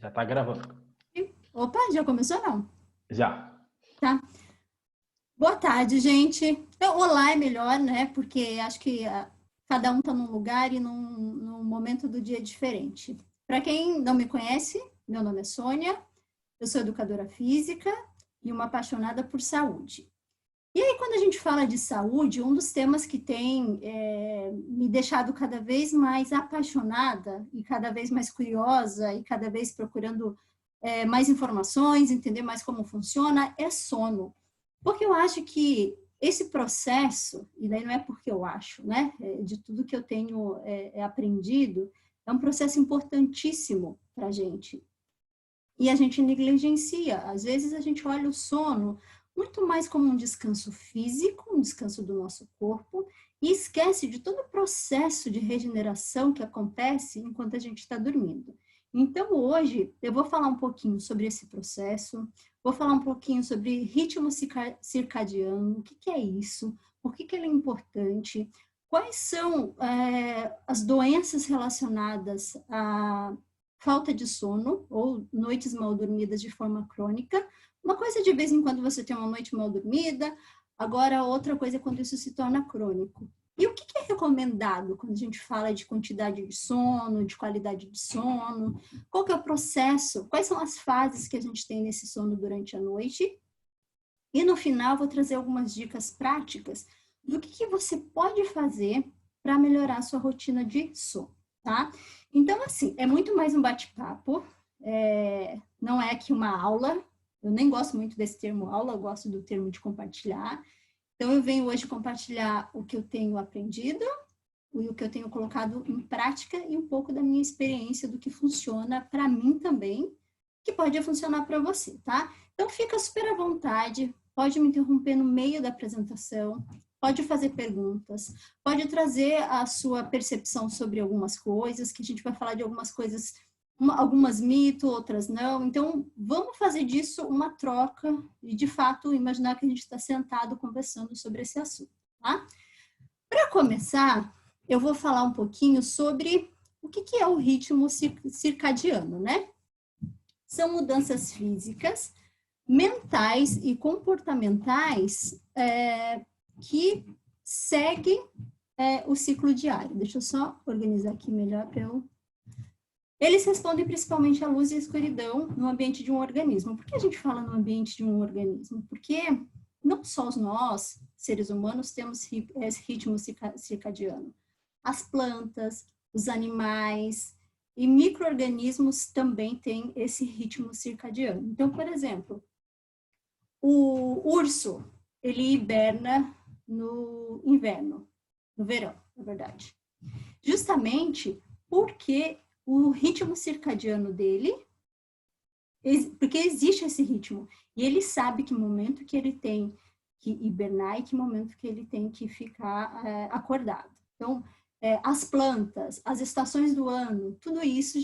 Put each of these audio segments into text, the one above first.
Já tá gravando. Opa, já começou não? Já. Tá. Boa tarde, gente. Então, olá é melhor, né? Porque acho que cada um tá num lugar e num momento do dia diferente. Para quem não me conhece, meu nome é Sônia, eu sou educadora física e uma apaixonada por saúde. E aí, quando a gente fala de saúde, um dos temas que tem me deixado cada vez mais apaixonada e cada vez mais curiosa e cada vez procurando mais informações, entender mais como funciona, é sono. Porque eu acho que esse processo, e daí não é porque eu acho, né? De tudo que eu tenho aprendido, é um processo importantíssimo para a gente. E a gente negligencia. Às vezes a gente olha o sono muito mais como um descanso físico, um descanso do nosso corpo, e esquece de todo o processo de regeneração que acontece enquanto a gente está dormindo. Então, hoje, eu vou falar um pouquinho sobre esse processo, vou falar um pouquinho sobre ritmo circadiano, o que é isso, por que ele é importante, quais são as doenças relacionadas a falta de sono ou noites mal dormidas de forma crônica. Uma coisa de vez em quando você tem uma noite mal dormida, agora outra coisa é quando isso se torna crônico. E o que é recomendado quando a gente fala de quantidade de sono, de qualidade de sono? Qual que é o processo? Quais são as fases que a gente tem nesse sono durante a noite? E no final vou trazer algumas dicas práticas do que você pode fazer para melhorar a sua rotina de sono, tá? Então, assim, é muito mais um bate-papo, não é aqui uma aula, eu nem gosto muito desse termo aula, eu gosto do termo de compartilhar. Então, eu venho hoje compartilhar o que eu tenho aprendido, o que eu tenho colocado em prática e um pouco da minha experiência do que funciona para mim também, que pode funcionar para você, tá? Então, fica super à vontade, pode me interromper no meio da apresentação, pode fazer perguntas, pode trazer a sua percepção sobre algumas coisas, que a gente vai falar de algumas coisas, algumas mito, outras não. Então, vamos fazer disso uma troca e, de fato, imaginar que a gente está sentado conversando sobre esse assunto, tá? Para começar, eu vou falar um pouquinho sobre o que é o ritmo circadiano, né? São mudanças físicas, mentais e comportamentais que seguem o ciclo diário. Deixa eu só organizar aqui melhor para eu... Eles respondem principalmente à luz e à escuridão no ambiente de um organismo. Por que a gente fala no ambiente de um organismo? Porque não só nós, seres humanos, temos esse ritmo circadiano. As plantas, os animais e micro-organismos também têm esse ritmo circadiano. Então, por exemplo, o urso, ele hiberna no inverno, no verão, na verdade. Justamente porque o ritmo circadiano dele, porque existe esse ritmo, e ele sabe que momento que ele tem que hibernar e que momento que ele tem que ficar acordado. Então, as plantas, as estações do ano, tudo isso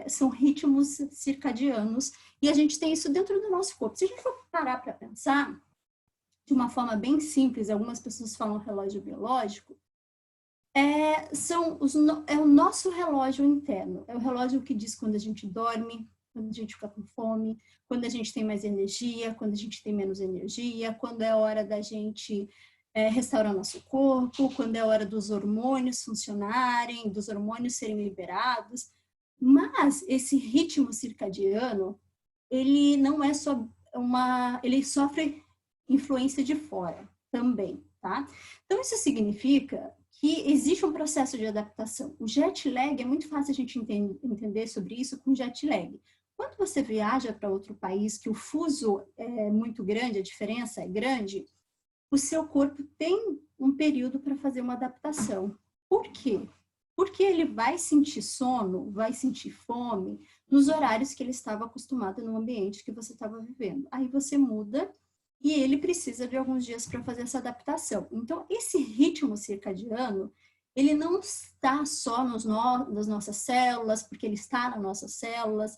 são ritmos circadianos, e a gente tem isso dentro do nosso corpo. Se a gente for parar para pensar, de uma forma bem simples, algumas pessoas falam relógio biológico, é o nosso relógio interno, é o relógio que diz quando a gente dorme, quando a gente fica com fome, quando a gente tem mais energia, quando a gente tem menos energia, quando é hora da gente restaurar nosso corpo, quando é hora dos hormônios funcionarem, dos hormônios serem liberados. Mas esse ritmo circadiano, ele não é só ele sofre influência de fora também, tá? Então, isso significa que existe um processo de adaptação. O jet lag, é muito fácil a gente entender sobre isso com jet lag. Quando você viaja para outro país, que o fuso é muito grande, a diferença é grande, o seu corpo tem um período para fazer uma adaptação. Por quê? Porque ele vai sentir sono, vai sentir fome nos horários que ele estava acostumado no ambiente que você estava vivendo. Aí você muda e ele precisa de alguns dias para fazer essa adaptação. Então, esse ritmo circadiano, ele não está só nas nossas células, porque ele está nas nossas células.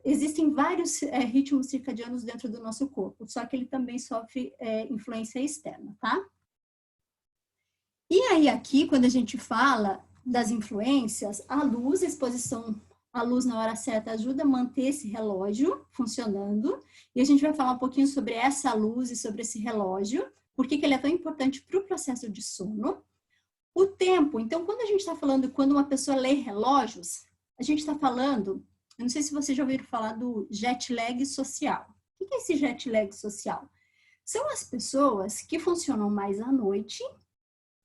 Existem vários ritmos circadianos dentro do nosso corpo, só que ele também sofre influência externa, tá? E aí, aqui, quando a gente fala das influências, a luz, a exposição a luz na hora certa ajuda a manter esse relógio funcionando. E a gente vai falar um pouquinho sobre essa luz e sobre esse relógio, por que ele é tão importante para o processo de sono. O tempo, então, quando a gente está falando, quando uma pessoa lê relógios, a gente está falando, eu não sei se vocês já ouviram falar do jet lag social. O que é esse jet lag social? São as pessoas que funcionam mais à noite,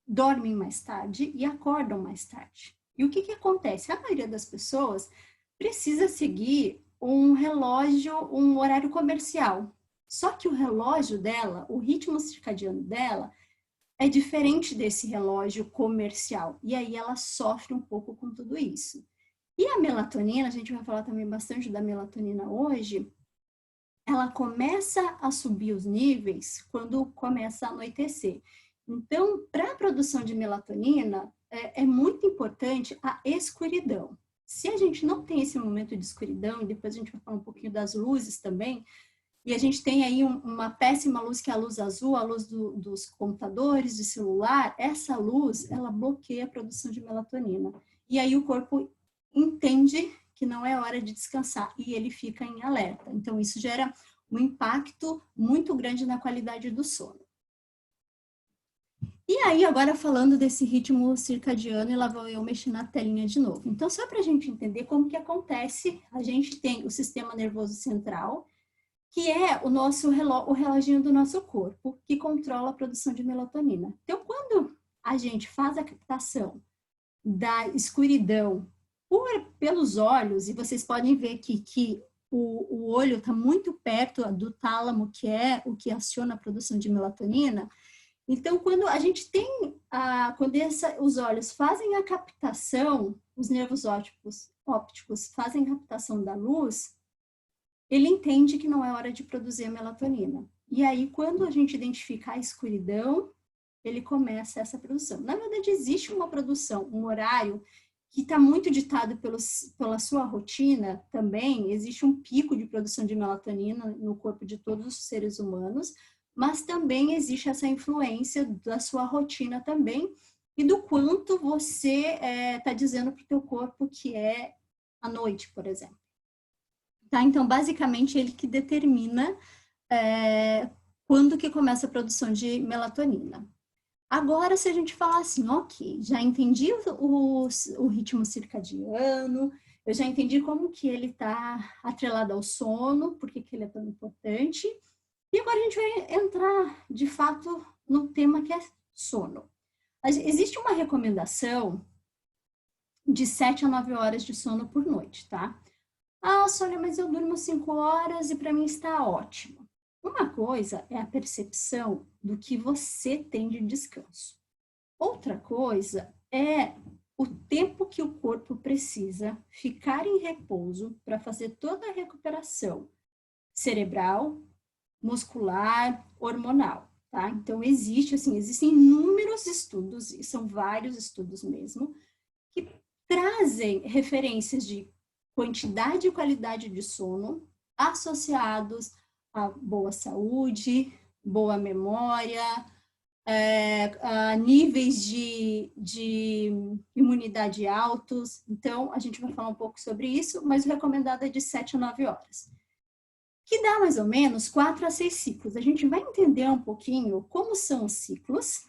dormem mais tarde e acordam mais tarde. E o que acontece? A maioria das pessoas precisa seguir um relógio, um horário comercial. Só que o relógio dela, o ritmo circadiano dela, é diferente desse relógio comercial. E aí ela sofre um pouco com tudo isso. E a melatonina, a gente vai falar também bastante da melatonina hoje, ela começa a subir os níveis quando começa a anoitecer. Então, para a produção de melatonina, é muito importante a escuridão. Se a gente não tem esse momento de escuridão, e depois a gente vai falar um pouquinho das luzes também, e a gente tem aí uma péssima luz, que é a luz azul, a luz dos computadores, de celular, essa luz, ela bloqueia a produção de melatonina. E aí o corpo entende que não é hora de descansar e ele fica em alerta. Então, isso gera um impacto muito grande na qualidade do sono. E aí, agora falando desse ritmo circadiano, e lá vou eu mexer na telinha de novo. Então, só para a gente entender como que acontece, a gente tem o sistema nervoso central, que é o reloginho do nosso corpo, que controla a produção de melatonina. Então, quando a gente faz a captação da escuridão pelos olhos, e vocês podem ver que o olho está muito perto do tálamo, que é o que aciona a produção de melatonina. Então, quando a gente tem, os olhos fazem a captação, os nervos ópticos fazem a captação da luz, ele entende que não é hora de produzir a melatonina. E aí, quando a gente identifica a escuridão, ele começa essa produção. Na verdade, existe uma produção, um horário que está muito ditado pela sua rotina também. Existe um pico de produção de melatonina no corpo de todos os seres humanos, mas também existe essa influência da sua rotina também e do quanto você está dizendo para o teu corpo que é à noite, por exemplo. Tá? Então, basicamente, ele que determina quando que começa a produção de melatonina. Agora, se a gente falar assim, ok, já entendi o ritmo circadiano, eu já entendi como que ele está atrelado ao sono, por que ele é tão importante, e agora a gente vai entrar, de fato, no tema que é sono. Existe uma recomendação de 7 a 9 horas de sono por noite, tá? Ah, Sônia, mas eu durmo 5 horas e para mim está ótimo. Uma coisa é a percepção do que você tem de descanso. Outra coisa é o tempo que o corpo precisa ficar em repouso para fazer toda a recuperação cerebral, muscular, hormonal, tá? Então, existem inúmeros estudos, e são vários estudos mesmo, que trazem referências de quantidade e qualidade de sono associados a boa saúde, boa memória, a níveis de imunidade altos. Então, a gente vai falar um pouco sobre isso, mas o recomendado é de 7 a 9 horas. Que dá mais ou menos 4 a 6 ciclos. A gente vai entender um pouquinho como são os ciclos.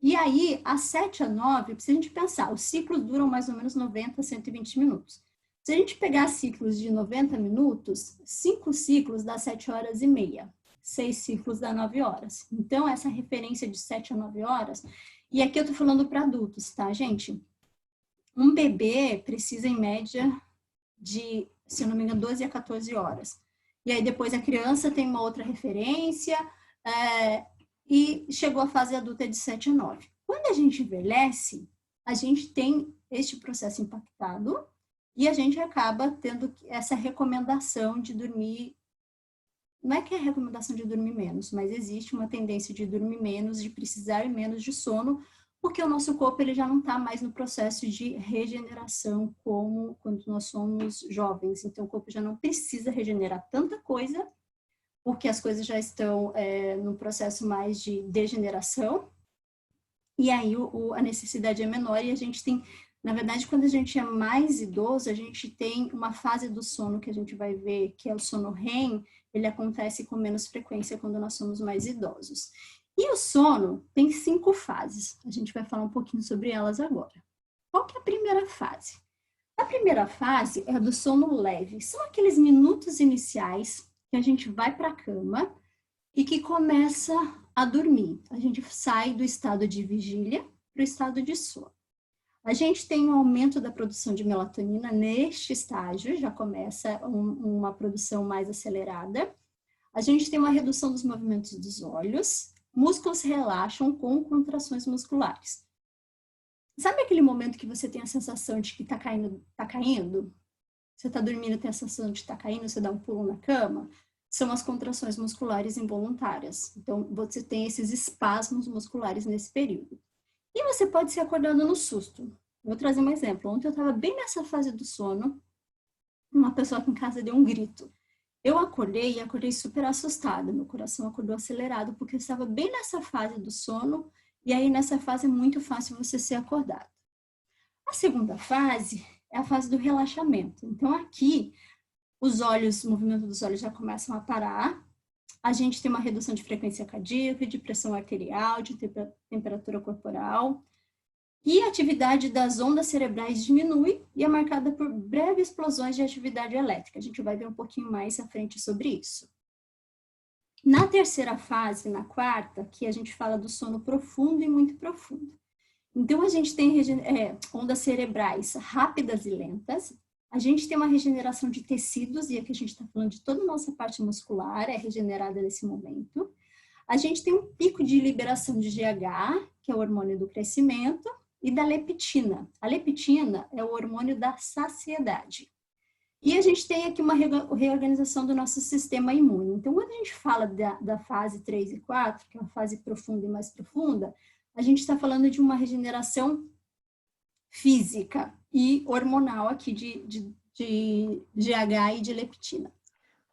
E aí, às 7 a 9, se a gente pensar, os ciclos duram mais ou menos 90 a 120 minutos. Se a gente pegar ciclos de 90 minutos, 5 ciclos dá 7 horas e meia. 6 ciclos dá 9 horas. Então, essa referência de 7 a 9 horas, e aqui eu tô falando para adultos, tá, gente? Um bebê precisa, em média, de, se eu não me engano, 12 a 14 horas. E aí, depois a criança tem uma outra referência, e chegou à fase adulta de 7 a 9. Quando a gente envelhece, a gente tem este processo impactado e a gente acaba tendo essa recomendação de dormir. Não é que é a recomendação de dormir menos, mas existe uma tendência de dormir menos, de precisar menos de sono, porque o nosso corpo ele já não está mais no processo de regeneração como quando nós somos jovens. Então, o corpo já não precisa regenerar tanta coisa, porque as coisas já estão no processo mais de degeneração, e aí a necessidade é menor e a gente tem, Na verdade, quando a gente é mais idoso, a gente tem uma fase do sono que a gente vai ver, que é o sono REM, ele acontece com menos frequência quando nós somos mais idosos. E o sono tem 5 fases. A gente vai falar um pouquinho sobre elas agora. Qual que é a primeira fase? A primeira fase é a do sono leve. São aqueles minutos iniciais que a gente vai para a cama e que começa a dormir. A gente sai do estado de vigília para o estado de sono. A gente tem um aumento da produção de melatonina neste estágio, já começa uma produção mais acelerada. A gente tem uma redução dos movimentos dos olhos, músculos relaxam com contrações musculares. Sabe aquele momento que você tem a sensação de que está caindo, tá caindo? Você está dormindo e tem a sensação de que está caindo, você dá um pulo na cama? São as contrações musculares involuntárias. Então, você tem esses espasmos musculares nesse período. E você pode ser acordado no susto. Vou trazer um exemplo. Ontem eu estava bem nessa fase do sono, uma pessoa aqui em casa deu um grito. Eu acordei e acordei super assustada. Meu coração acordou acelerado, porque eu estava bem nessa fase do sono, e aí nessa fase é muito fácil você ser acordado. A segunda fase é a fase do relaxamento. Então aqui, os olhos, o movimento dos olhos já começam a parar, a gente tem uma redução de frequência cardíaca, de pressão arterial, de temperatura corporal, e a atividade das ondas cerebrais diminui e é marcada por breves explosões de atividade elétrica. A gente vai ver um pouquinho mais à frente sobre isso. Na terceira fase, na quarta, que a gente fala do sono profundo e muito profundo. Então, a gente tem ondas cerebrais rápidas e lentas, a gente tem uma regeneração de tecidos, e aqui a gente está falando de toda a nossa parte muscular, é regenerada nesse momento. A gente tem um pico de liberação de GH, que é o hormônio do crescimento, e da leptina. A leptina é o hormônio da saciedade. E a gente tem aqui uma reorganização do nosso sistema imune. Então, quando a gente fala da fase 3 e 4, que é uma fase profunda e mais profunda, a gente está falando de uma regeneração física e hormonal aqui de GH e de leptina.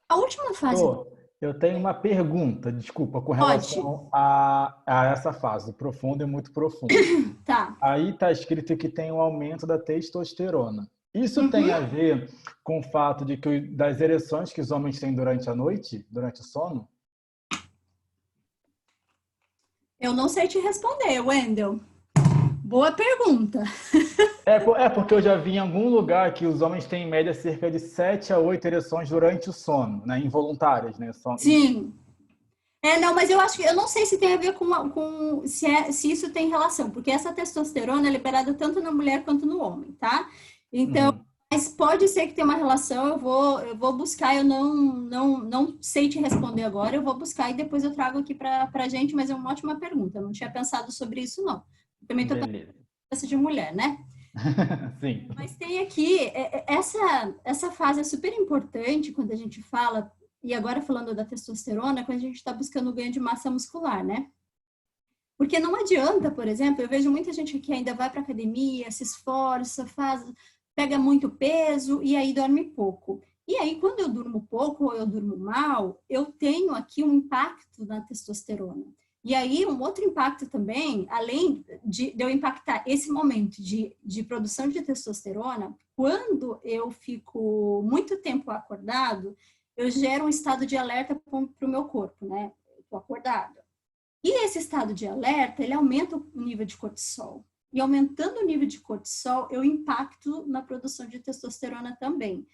A última fase... Eu tenho uma pergunta, desculpa, com Pode. relação a essa fase, profundo e muito profundo. Tá. Aí está escrito que tem um aumento da testosterona. Isso tem a Uhum. ver com o fato de que das ereções que os homens têm durante a noite, durante o sono? Eu não sei te responder, Wendel. Boa pergunta. É porque eu já vi em algum lugar que os homens têm em média cerca de 7 a 8 ereções durante o sono, né? Involuntárias, né? Sim. Não, mas eu acho que eu não sei se tem a ver com se isso tem relação, porque essa testosterona é liberada tanto na mulher quanto no homem, tá? Então, mas pode ser que tenha uma relação, eu vou buscar, eu não sei te responder agora, eu vou buscar e depois eu trago aqui pra gente, mas é uma ótima pergunta, eu não tinha pensado sobre isso, não. Eu também tô pensando de mulher, né? Sim. Mas tem aqui, essa fase é super importante quando a gente fala, e agora falando da testosterona, quando a gente está buscando o ganho de massa muscular, né? Porque não adianta, por exemplo, eu vejo muita gente que ainda vai para academia, se esforça, pega muito peso e aí dorme pouco. E aí, quando eu durmo pouco ou eu durmo mal, eu tenho aqui um impacto na testosterona. E aí, um outro impacto também, além de eu impactar esse momento de produção de testosterona, quando eu fico muito tempo acordado, eu gero um estado de alerta para o meu corpo, né? Eu estou acordada. E esse estado de alerta, ele aumenta o nível de cortisol. E aumentando o nível de cortisol, eu impacto na produção de testosterona também.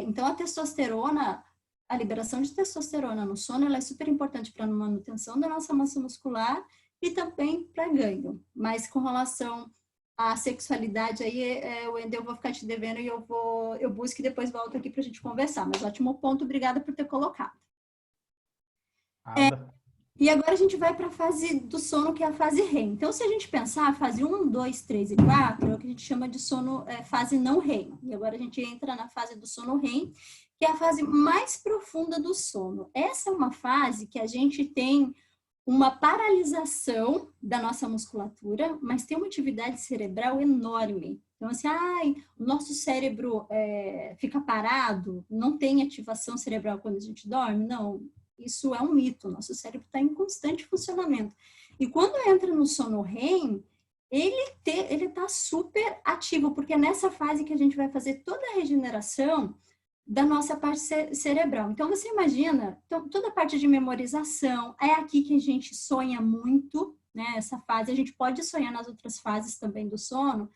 Então, a testosterona, a liberação de testosterona no sono, ela é super importante para a manutenção da nossa massa muscular e também para ganho. Mas com relação à sexualidade, aí, Wendel, eu vou ficar te devendo e eu busco e depois volto aqui para a gente conversar. Mas ótimo ponto, obrigada por ter colocado. E agora a gente vai para a fase do sono, que é a fase REM. Então, se a gente pensar, a fase 1, 2, 3 e 4 é o que a gente chama de sono, fase não REM. E agora a gente entra na fase do sono REM, que é a fase mais profunda do sono. Essa é uma fase que a gente tem uma paralisação da nossa musculatura, mas tem uma atividade cerebral enorme. Então, assim, o nosso cérebro fica parado, não tem ativação cerebral quando a gente dorme? Não. Isso é um mito, nosso cérebro está em constante funcionamento. E quando entra no sono REM, ele está super ativo, porque é nessa fase que a gente vai fazer toda a regeneração da nossa parte cerebral. Então, você imagina, então, toda a parte de memorização, é aqui que a gente sonha muito, né? Essa fase, a gente pode sonhar nas outras fases também do sono,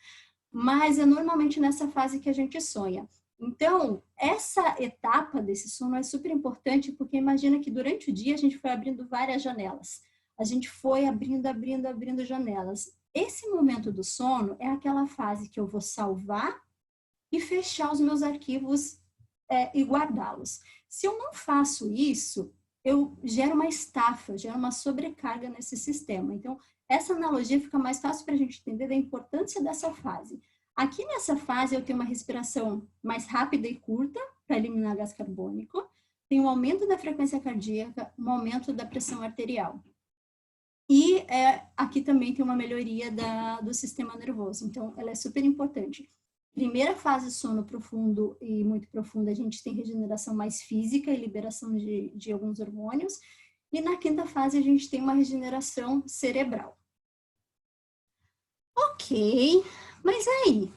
mas é normalmente nessa fase que a gente sonha. Então, essa etapa desse sono é super importante, porque imagina que durante o dia a gente foi abrindo várias janelas. A gente foi abrindo janelas. Esse momento do sono é aquela fase que eu vou salvar e fechar os meus arquivos e guardá-los. Se eu não faço isso, eu gero uma estafa, gero uma sobrecarga nesse sistema. Então, essa analogia fica mais fácil para a gente entender da importância dessa fase. Aqui nessa fase, eu tenho uma respiração mais rápida e curta para eliminar gás carbônico, tem um aumento da frequência cardíaca, um aumento da pressão arterial. E aqui também tem uma melhoria do sistema nervoso, então ela é super importante. Primeira fase, sono profundo e muito profundo, a gente tem regeneração mais física e liberação de alguns hormônios. E na quinta fase, a gente tem uma regeneração cerebral. Ok, mas aí?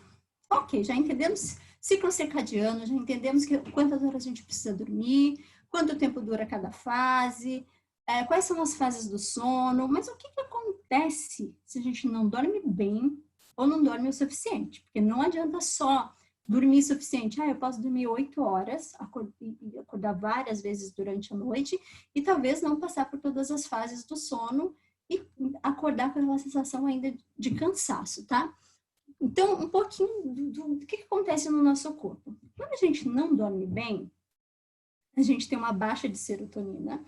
Ok, já entendemos ciclo circadiano, já entendemos quantas horas a gente precisa dormir, quanto tempo dura cada fase, quais são as fases do sono, mas o que acontece se a gente não dorme bem ou não dorme o suficiente? Porque não adianta só dormir o suficiente. Eu posso dormir 8 horas, acordar várias vezes durante a noite e talvez não passar por todas as fases do sono e acordar com aquela sensação ainda de cansaço, tá? Então, um pouquinho do que acontece no nosso corpo. Quando a gente não dorme bem, a gente tem uma baixa de serotonina.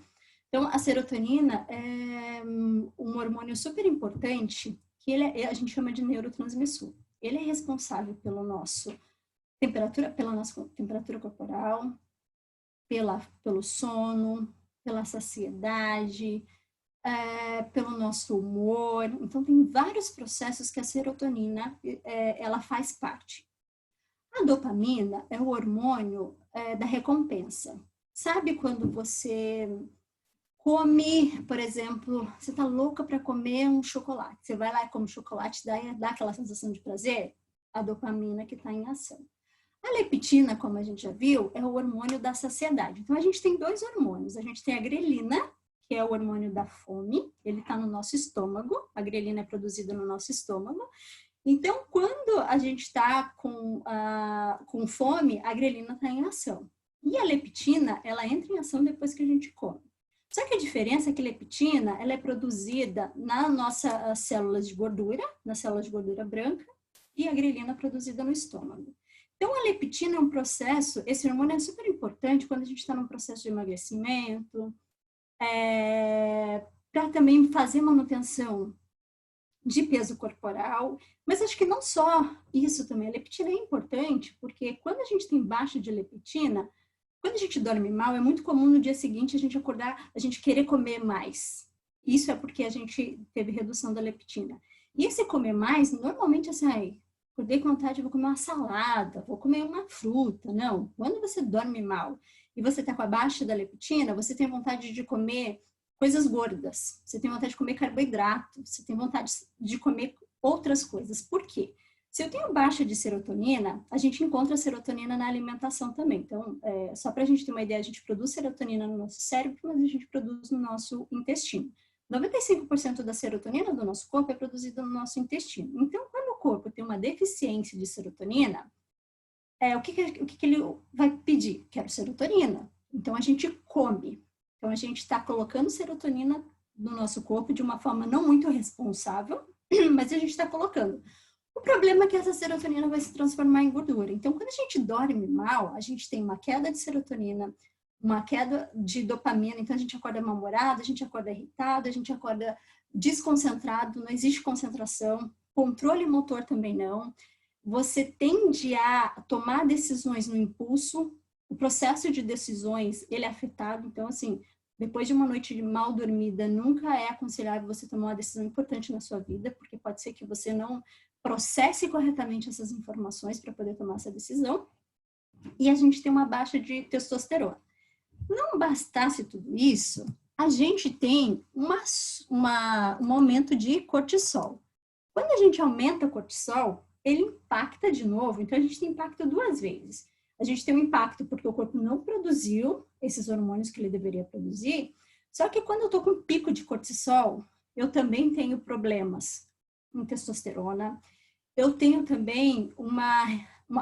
Então, a serotonina é um hormônio super importante que a gente chama de neurotransmissor. Ele é responsável pela nossa temperatura corporal, pelo sono, pela saciedade, pelo nosso humor. Então, tem vários processos que a serotonina ela faz parte. A dopamina é o hormônio da recompensa. Sabe quando você come, por exemplo, você tá louca para comer um chocolate. Você vai lá e come chocolate, dá aquela sensação de prazer? A dopamina que está em ação. A leptina, como a gente já viu, é o hormônio da saciedade. Então, a gente tem dois hormônios. A gente tem a grelina, que é o hormônio da fome. Ele está no nosso estômago. A grelina é produzida no nosso estômago. Então, quando a gente está com fome, a grelina está em ação. E a leptina, ela entra em ação depois que a gente come. Só que a diferença é que a leptina, ela é produzida nas nossas células de gordura, nas células de gordura branca, e a grelina é produzida no estômago. Então, a leptina é um processo, esse hormônio é super importante quando a gente está num processo de emagrecimento, para também fazer manutenção de peso corporal, mas acho que não só isso também, a leptina é importante, porque quando a gente tem baixa de leptina, quando a gente dorme mal, é muito comum no dia seguinte a gente acordar, a gente querer comer mais. Isso é porque a gente teve redução da leptina. E esse comer mais, normalmente assim, acordei com vontade, vou comer uma salada, vou comer uma fruta. Não, quando você dorme mal e você está com a baixa da leptina, você tem vontade de comer coisas gordas, você tem vontade de comer carboidrato, você tem vontade de comer outras coisas. Por quê? Se eu tenho baixa de serotonina, a gente encontra serotonina na alimentação também. Então, só para a gente ter uma ideia, a gente produz serotonina no nosso cérebro, mas a gente produz no nosso intestino. 95% da serotonina do nosso corpo é produzida no nosso intestino. Então, quando o corpo tem uma deficiência de serotonina, o que ele vai pedir? Quero serotonina. Então, a gente come. Então, a gente está colocando serotonina no nosso corpo de uma forma não muito responsável, mas a gente está colocando. O problema é que essa serotonina vai se transformar em gordura. Então, quando a gente dorme mal, a gente tem uma queda de serotonina, uma queda de dopamina, então a gente acorda mal-humorado, a gente acorda irritado, a gente acorda desconcentrado, não existe concentração, controle motor também não. Você tende a tomar decisões no impulso, o processo de decisões, ele é afetado, então assim, depois de uma noite de mal dormida, nunca é aconselhável você tomar uma decisão importante na sua vida, porque pode ser que você não processe corretamente essas informações para poder tomar essa decisão, e a gente tem uma baixa de testosterona. Não bastasse tudo isso, a gente tem um aumento de cortisol. Quando a gente aumenta o cortisol, ele impacta de novo, então a gente tem impacto duas vezes. A gente tem um impacto porque o corpo não produziu esses hormônios que ele deveria produzir, só que quando eu estou com pico de cortisol, eu também tenho problemas com testosterona, eu tenho também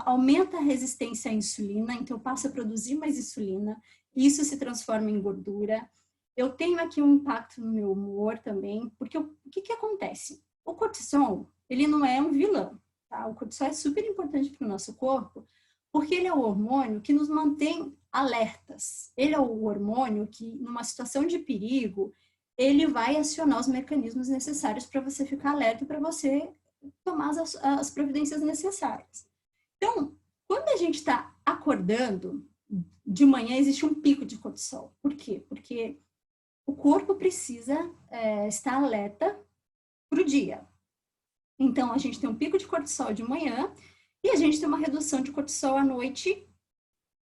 aumenta a resistência à insulina, então eu passo a produzir mais insulina, e isso se transforma em gordura. Eu tenho aqui um impacto no meu humor também, porque o que acontece? O cortisol, ele não é um vilão, tá? O cortisol é super importante para o nosso corpo, porque ele é o hormônio que nos mantém alertas. Ele é o hormônio que, numa situação de perigo, ele vai acionar os mecanismos necessários para você ficar alerta, para você tomar as providências necessárias. Então, quando a gente está acordando, de manhã existe um pico de cortisol. Por quê? Porque o corpo precisa estar alerta para o dia. Então, a gente tem um pico de cortisol de manhã e a gente tem uma redução de cortisol à noite.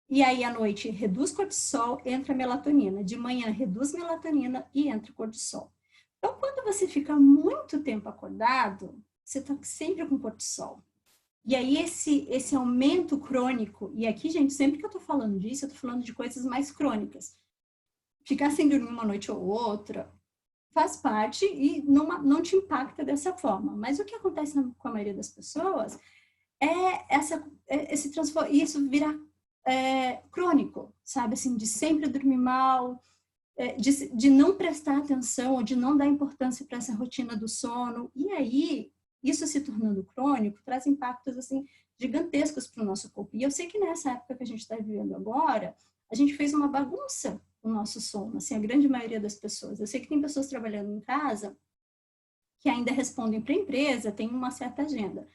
E aí, à noite, reduz cortisol, entra melatonina. De manhã, reduz melatonina e entra cortisol. Então, quando você fica muito tempo acordado, você está sempre com cortisol. E aí, esse aumento crônico, e aqui, gente, sempre que eu estou falando disso, eu estou falando de coisas mais crônicas. Ficar sem dormir uma noite ou outra faz parte e não te impacta dessa forma. Mas o que acontece com a maioria das pessoas isso virar crônico, sabe? Assim, de sempre dormir mal, de não prestar atenção ou de não dar importância para essa rotina do sono. E aí, isso se tornando crônico, traz impactos, assim, gigantescos para o nosso corpo. E eu sei que nessa época que a gente está vivendo agora, a gente fez uma bagunça o nosso sono, assim, a grande maioria das pessoas. Eu sei que tem pessoas trabalhando em casa que ainda respondem para a empresa, tem uma certa agenda.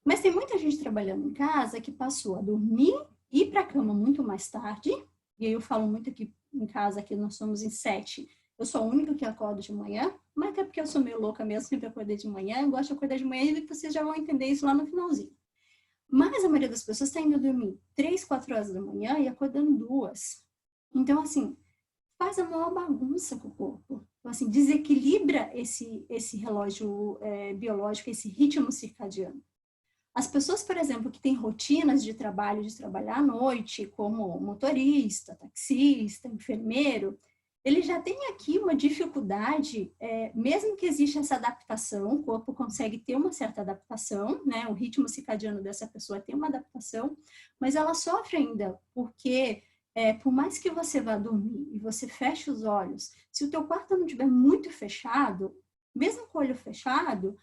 Mas tem muita gente trabalhando em casa que passou a dormir e ir para a cama muito mais tarde, e aí eu falo muito aqui em casa, que nós somos em 7, eu sou a única que acordo de manhã, mas até porque eu sou meio louca mesmo, sempre acordei de manhã, eu gosto de acordar de manhã e vocês já vão entender isso lá no finalzinho. Mas a maioria das pessoas está indo dormir 3, 4 horas da manhã e acordando 2. Então, assim, faz a maior bagunça com o corpo. Então, assim, desequilibra esse relógio biológico, esse ritmo circadiano. As pessoas, por exemplo, que têm rotinas de trabalho, de trabalhar à noite, como motorista, taxista, enfermeiro, ele já tem aqui uma dificuldade, mesmo que exista essa adaptação, o corpo consegue ter uma certa adaptação, né? O ritmo circadiano dessa pessoa tem uma adaptação, mas ela sofre ainda, porque por mais que você vá dormir e você feche os olhos, se o teu quarto não estiver muito fechado, mesmo com o olho fechado,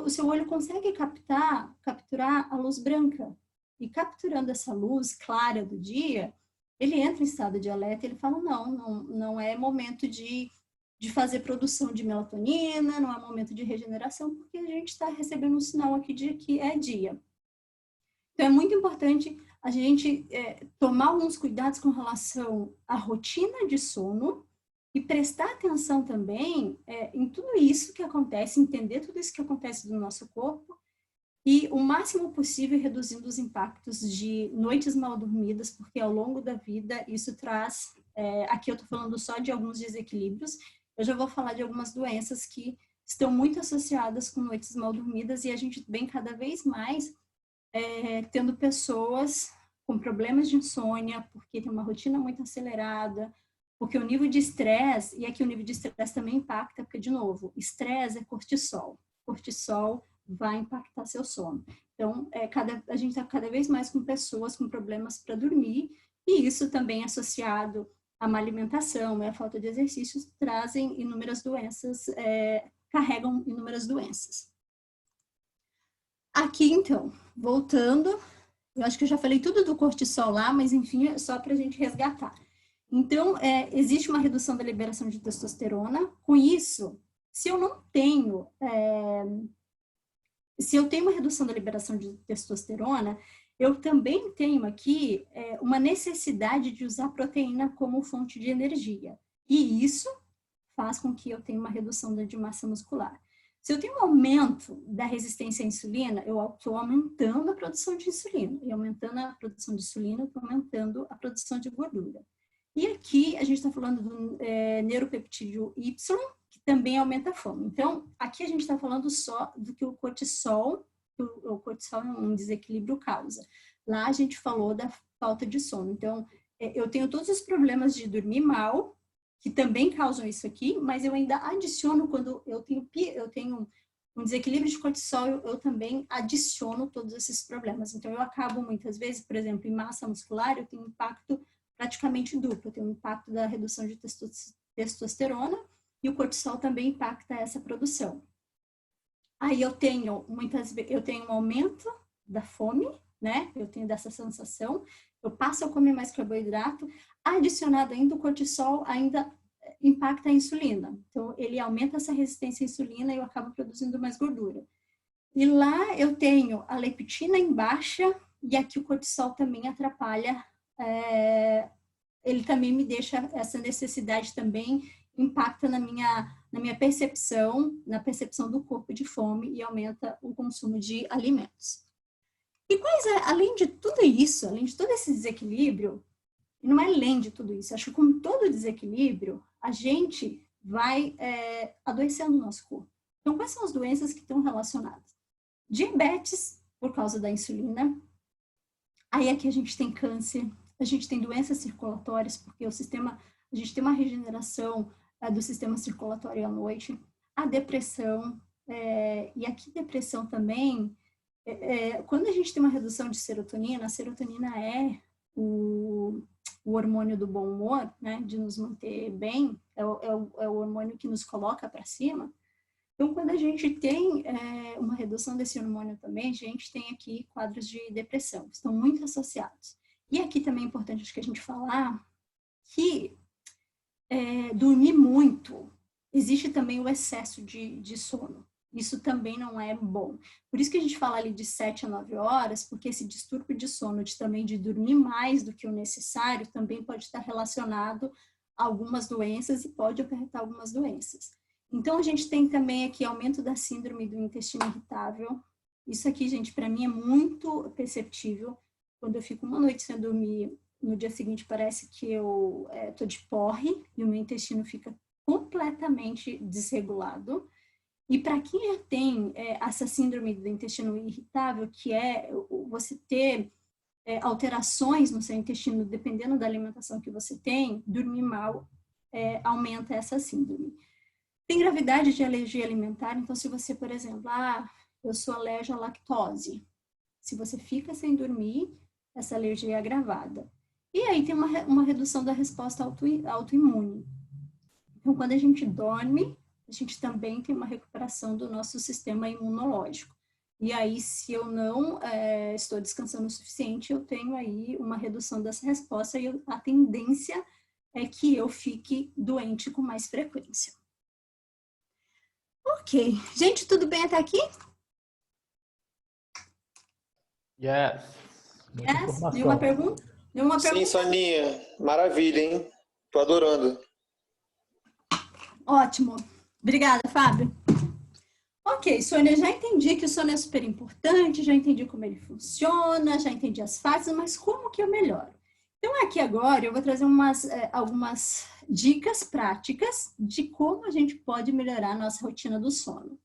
o seu olho consegue capturar a luz branca. E capturando essa luz clara do dia, ele entra em estado de alerta e ele fala, não é momento de fazer produção de melatonina, não é momento de regeneração, porque a gente está recebendo um sinal aqui de que é dia. Então, é muito importante a gente tomar alguns cuidados com relação à rotina de sono e prestar atenção também em tudo isso que acontece, entender tudo isso que acontece no nosso corpo e o máximo possível reduzindo os impactos de noites mal dormidas, porque ao longo da vida isso traz, aqui eu estou falando só de alguns desequilíbrios, eu já vou falar de algumas doenças que estão muito associadas com noites mal dormidas e a gente vem cada vez mais tendo pessoas com problemas de insônia, porque tem uma rotina muito acelerada, porque o nível de estresse, e aqui o nível de estresse também impacta, porque, de novo, estresse é cortisol. Cortisol vai impactar seu sono. Então, a gente está cada vez mais com pessoas com problemas para dormir, e isso também associado a má alimentação e a falta de exercícios trazem inúmeras doenças, carregam inúmeras doenças. Aqui, então, voltando, eu acho que eu já falei tudo do cortisol lá, mas enfim, é só para a gente resgatar. Então, existe uma redução da liberação de testosterona. Com isso, se eu tenho uma redução da liberação de testosterona, eu também tenho aqui uma necessidade de usar proteína como fonte de energia. E isso faz com que eu tenha uma redução de massa muscular. Se eu tenho um aumento da resistência à insulina, eu estou aumentando a produção de insulina. E aumentando a produção de insulina, eu estou aumentando a produção de gordura. E aqui a gente está falando do neuropeptídeo Y, que também aumenta a fome. Então, aqui a gente está falando só do que o cortisol é um desequilíbrio causa. Lá a gente falou da falta de sono. Então, eu tenho todos os problemas de dormir mal, que também causam isso aqui, mas eu ainda adiciono quando eu tenho um desequilíbrio de cortisol, eu também adiciono todos esses problemas. Então, eu acabo muitas vezes, por exemplo, em massa muscular, eu tenho um impacto praticamente duplo. Eu tenho um impacto da redução de testosterona e o cortisol também impacta essa produção. Aí eu tenho um aumento da fome, né? Eu tenho dessa sensação. Eu passo a comer mais carboidrato. Adicionado ainda o cortisol ainda impacta a insulina. Então, ele aumenta essa resistência à insulina e eu acabo produzindo mais gordura. E lá eu tenho a leptina em baixa e aqui o cortisol também atrapalha. Ele também me deixa essa necessidade também, impacta na minha percepção, na percepção do corpo de fome e aumenta o consumo de alimentos. E além de tudo isso, além de todo esse desequilíbrio, não é além de tudo isso, acho que com todo desequilíbrio, a gente vai adoecendo o nosso corpo. Então, quais são as doenças que estão relacionadas? Diabetes, por causa da insulina. Aí aqui a gente tem câncer, a gente tem doenças circulatórias, porque a gente tem uma regeneração do sistema circulatório à noite. A depressão, e aqui depressão também, quando a gente tem uma redução de serotonina, a serotonina é o hormônio do bom humor, né, de nos manter bem, é o hormônio que nos coloca para cima. Então, quando a gente tem uma redução desse hormônio também, a gente tem aqui quadros de depressão, que estão muito associados. E aqui também é importante acho que a gente falar que dormir muito, existe também o excesso de sono. Isso também não é bom. Por isso que a gente fala ali de 7 a 9 horas, porque esse distúrbio de sono, também de dormir mais do que o necessário, também pode estar relacionado a algumas doenças e pode acarretar algumas doenças. Então, a gente tem também aqui aumento da síndrome do intestino irritável. Isso aqui, gente, para mim é muito perceptível. Quando eu fico uma noite sem dormir, no dia seguinte parece que eu estou de porre e o meu intestino fica completamente desregulado. E para quem já tem essa síndrome do intestino irritável, que é você ter alterações no seu intestino, dependendo da alimentação que você tem, dormir mal aumenta essa síndrome. Tem gravidade de alergia alimentar, então se você, por exemplo, eu sou alérgica à lactose, se você fica sem dormir, essa alergia é agravada. E aí tem uma redução da resposta autoimune. Então, quando a gente dorme, a gente também tem uma recuperação do nosso sistema imunológico. E aí, se eu não estou descansando o suficiente, eu tenho aí uma redução dessa resposta e a tendência é que eu fique doente com mais frequência. Ok. Gente, tudo bem até aqui? Yes. Yes? Nenhuma pergunta? Sim, Soninha. Maravilha, hein? Tô adorando. Ótimo. Obrigada, Fábio. Ok, Sônia, já entendi que o sono é super importante, já entendi como ele funciona, já entendi as fases, mas como que eu melhoro? Então, aqui agora eu vou trazer algumas dicas práticas de como a gente pode melhorar a nossa rotina do sono.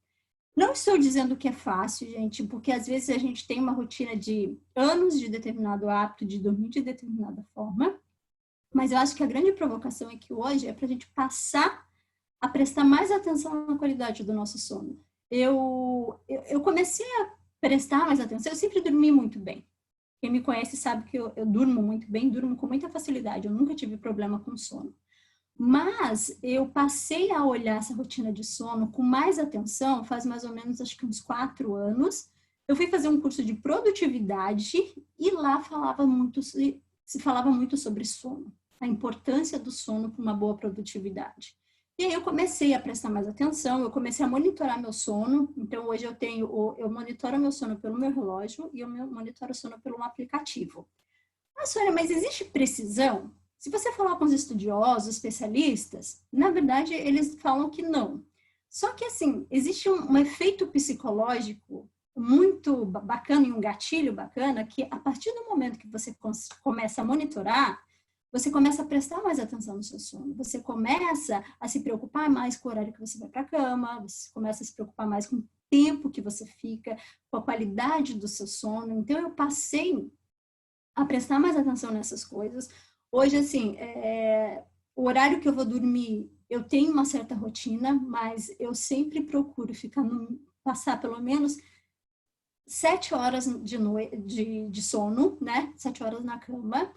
Não estou dizendo que é fácil, gente, porque às vezes a gente tem uma rotina de anos de determinado hábito, de dormir de determinada forma, mas eu acho que a grande provocação é que hoje é para a gente passar a prestar mais atenção na qualidade do nosso sono. Eu comecei a prestar mais atenção, eu sempre dormi muito bem. Quem me conhece sabe que eu durmo muito bem, durmo com muita facilidade, eu nunca tive problema com sono. Mas eu passei a olhar essa rotina de sono com mais atenção, faz mais ou menos, acho que uns 4 anos. Eu fui fazer um curso de produtividade e lá se falava muito sobre sono, a importância do sono para uma boa produtividade. E aí eu comecei a prestar mais atenção, eu comecei a monitorar meu sono. Então, hoje eu monitoro meu sono pelo meu relógio e eu monitoro o sono pelo aplicativo. Sônia, mas existe precisão? Se você falar com os estudiosos, especialistas, na verdade, eles falam que não. Só que, assim, existe um efeito psicológico muito bacana e um gatilho bacana que, a partir do momento que você começa a monitorar, você começa a prestar mais atenção no seu sono, você começa a se preocupar mais com o horário que você vai para a cama, você começa a se preocupar mais com o tempo que você fica, com a qualidade do seu sono. Então, eu passei a prestar mais atenção nessas coisas. Hoje, assim, o horário que eu vou dormir, eu tenho uma certa rotina, mas eu sempre procuro passar pelo menos 7 horas de sono, né? 7 horas na cama.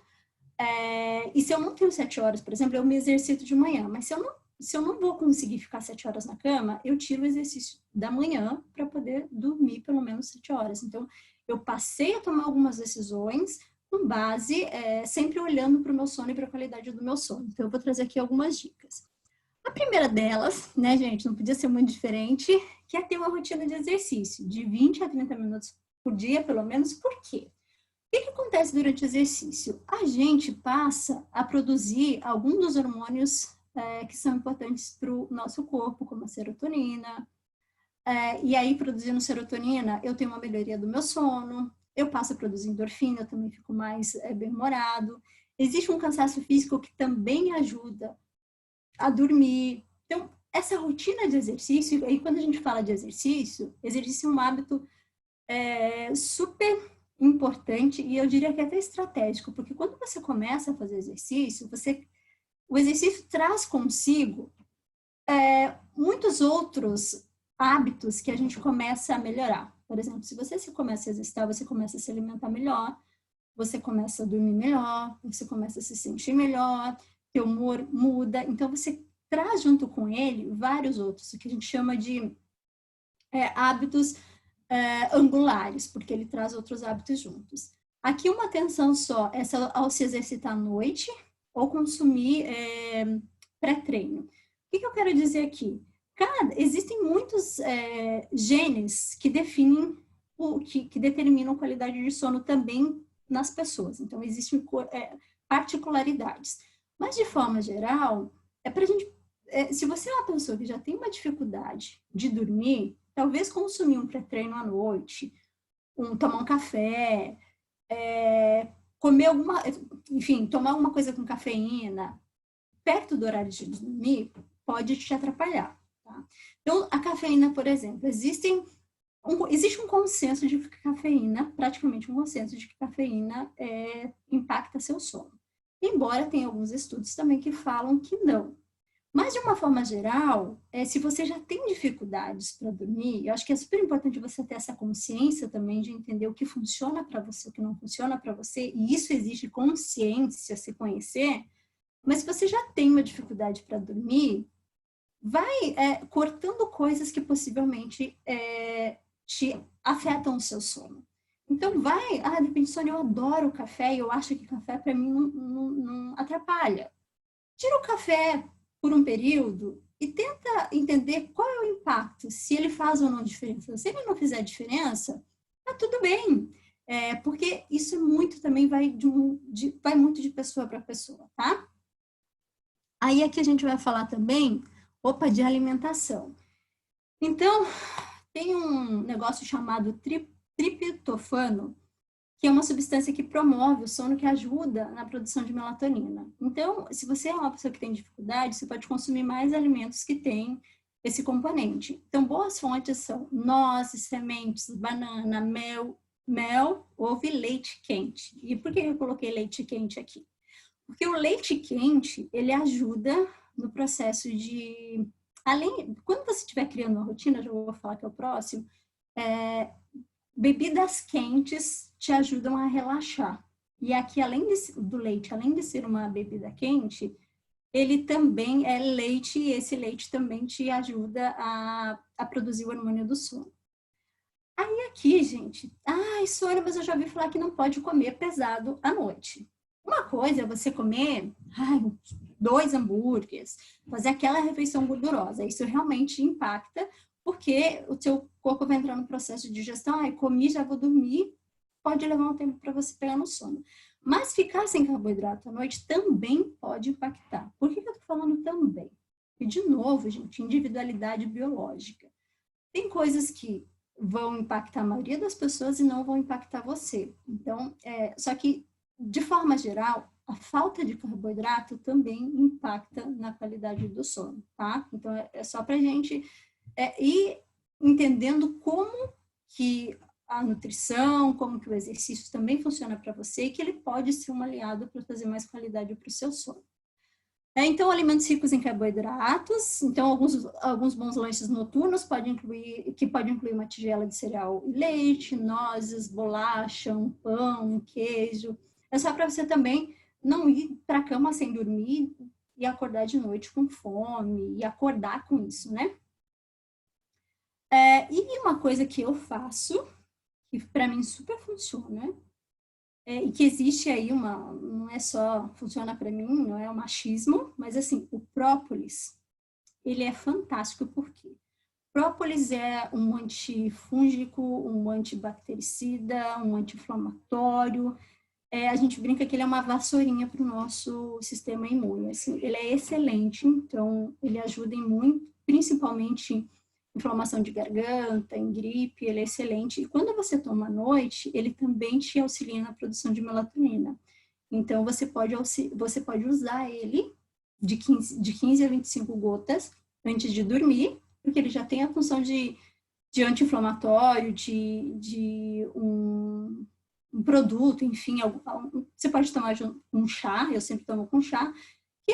E se eu não tenho 7 horas, por exemplo, eu me exercito de manhã, mas se eu não vou conseguir ficar 7 horas na cama, eu tiro o exercício da manhã para poder dormir pelo menos 7 horas. Então, eu passei a tomar algumas decisões com base, sempre olhando para o meu sono e para a qualidade do meu sono. Então, eu vou trazer aqui algumas dicas. A primeira delas, né, gente, não podia ser muito diferente, que é ter uma rotina de exercício, de 20 a 30 minutos por dia, pelo menos. Por quê? O que acontece durante o exercício? A gente passa a produzir alguns dos hormônios que são importantes para o nosso corpo, como a serotonina. E aí, produzindo serotonina, eu tenho uma melhoria do meu sono, eu passo a produzir endorfina, eu também fico mais bem-humorado. Existe um cansaço físico que também ajuda a dormir. Então, essa rotina de exercício, aí quando a gente fala de exercício é um hábito super importante e eu diria que é até estratégico, porque quando você começa a fazer exercício, o exercício traz consigo muitos outros hábitos que a gente começa a melhorar. Por exemplo, se você começa a exercitar, você começa a se alimentar melhor, você começa a dormir melhor, você começa a se sentir melhor, teu humor muda, então você traz junto com ele vários outros, o que a gente chama de hábitos angulares, porque ele traz outros hábitos juntos. Aqui uma atenção só, ao se exercitar à noite ou consumir pré-treino. O que eu quero dizer aqui? Existem muitos genes que definem, que determinam a qualidade de sono também nas pessoas. Então, existem particularidades. Mas, de forma geral, para a gente, se você é uma pessoa que já tem uma dificuldade de dormir, talvez consumir um pré-treino à noite, tomar um café, comer tomar alguma coisa com cafeína, perto do horário de dormir, pode te atrapalhar. Tá? Então, a cafeína, por exemplo, existe um consenso de que cafeína, praticamente um consenso de que cafeína impacta seu sono. Embora tenha alguns estudos também que falam que não. Mas, de uma forma geral, se você já tem dificuldades para dormir, eu acho que é super importante você ter essa consciência também de entender o que funciona para você, o que não funciona para você, e isso exige consciência, se conhecer. Mas se você já tem uma dificuldade para dormir, vai cortando coisas que possivelmente te afetam o seu sono. Então, de repente, Sônia, eu adoro café e eu acho que café para mim não atrapalha. Tira o café por um período e tenta entender qual é o impacto, se ele faz ou não diferença. Se ele não fizer diferença, tá tudo bem. Porque isso também vai muito de pessoa para pessoa, tá? Aí aqui a gente vai falar também, de alimentação. Então, tem um negócio chamado triptofano, que é uma substância que promove o sono, que ajuda na produção de melatonina. Então, se você é uma pessoa que tem dificuldade, você pode consumir mais alimentos que têm esse componente. Então, boas fontes são nozes, sementes, banana, mel, ovo e leite quente. E por que eu coloquei leite quente aqui? Porque o leite quente, ele ajuda no processo de... Quando você estiver criando uma rotina, já vou falar que é o próximo, bebidas quentes te ajudam a relaxar. E aqui, do leite, além de ser uma bebida quente, ele também é leite, e esse leite também te ajuda a produzir o hormônio do sono. Aí aqui, gente, Sônia, mas eu já ouvi falar que não pode comer pesado à noite. Uma coisa é você comer 2 hambúrgueres, fazer aquela refeição gordurosa. Isso realmente impacta, porque o seu corpo vai entrar no processo de digestão. Comi, já vou dormir. Pode levar um tempo para você pegar no sono. Mas ficar sem carboidrato à noite também pode impactar. Por que eu estou falando também? E, de novo, gente, individualidade biológica. Tem coisas que vão impactar a maioria das pessoas e não vão impactar você. Então, só que de forma geral, a falta de carboidrato também impacta na qualidade do sono, tá? Então, é só para a gente ir entendendo como que a nutrição, como que o exercício também funciona para você e que ele pode ser um aliado para trazer mais qualidade para o seu sono. Então, alimentos ricos em carboidratos. Então, alguns bons lanches noturnos pode incluir uma tigela de cereal e leite, nozes, bolacha, um pão, um queijo. É só para você também não ir para a cama sem dormir e acordar de noite com fome e acordar com isso, né? E uma coisa que eu faço, que para mim super funciona, e que existe aí não é só, funciona para mim, não é um machismo, mas assim, o própolis, ele é fantástico porque própolis é um antifúngico, um antibactericida, um anti-inflamatório, a gente brinca que ele é uma vassourinha para o nosso sistema imune, assim, ele é excelente, então ele ajuda em muito, principalmente inflamação de garganta, em gripe, ele é excelente. E quando você toma à noite, ele também te auxilia na produção de melatonina. Então, você pode usar ele de 15 a 25 gotas antes de dormir, porque ele já tem a função de anti-inflamatório, de um produto, enfim, você pode tomar um chá, eu sempre tomo com chá, que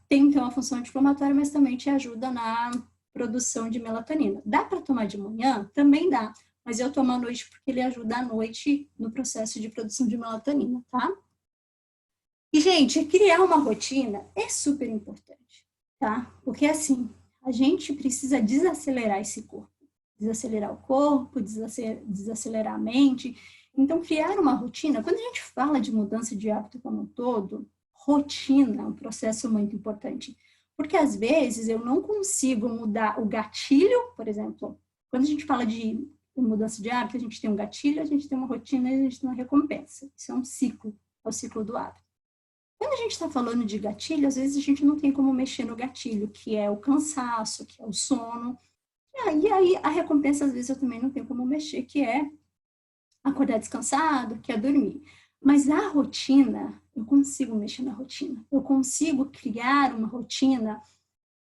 tem então a função anti-inflamatória, mas também te ajuda na produção de melatonina. Dá para tomar de manhã? Também dá, mas eu tomo à noite porque ele ajuda à noite no processo de produção de melatonina, tá? E, gente, criar uma rotina é super importante, tá? Porque, assim, a gente precisa desacelerar esse corpo. Desacelerar o corpo, desacelerar a mente. Então, criar uma rotina, quando a gente fala de mudança de hábito como um todo, rotina é um processo muito importante. Porque, às vezes, eu não consigo mudar o gatilho, por exemplo, quando a gente fala de mudança de hábito, a gente tem um gatilho, a gente tem uma rotina e a gente tem uma recompensa. Isso é um ciclo, é o ciclo do hábito. Quando a gente está falando de gatilho, às vezes a gente não tem como mexer no gatilho, que é o cansaço, que é o sono. E aí a recompensa, às vezes, eu também não tenho como mexer, que é acordar descansado, que é dormir. Mas a rotina, eu consigo mexer na rotina. Eu consigo criar uma rotina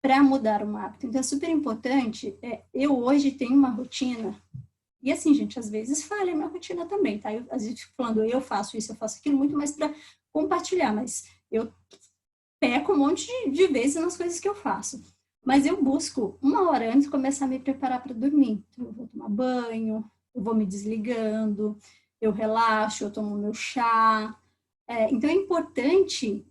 para mudar um hábito. Então, é super importante. Eu hoje tenho uma rotina. E assim, gente, às vezes falha a minha rotina também, tá? Às vezes fico falando, eu faço isso, eu faço aquilo, muito mais para compartilhar. Mas eu peco um monte de vezes nas coisas que eu faço. Mas eu busco 1 hora antes começar a me preparar para dormir. Então, eu vou tomar banho, eu vou me desligando, eu relaxo, eu tomo meu chá. Então, é importante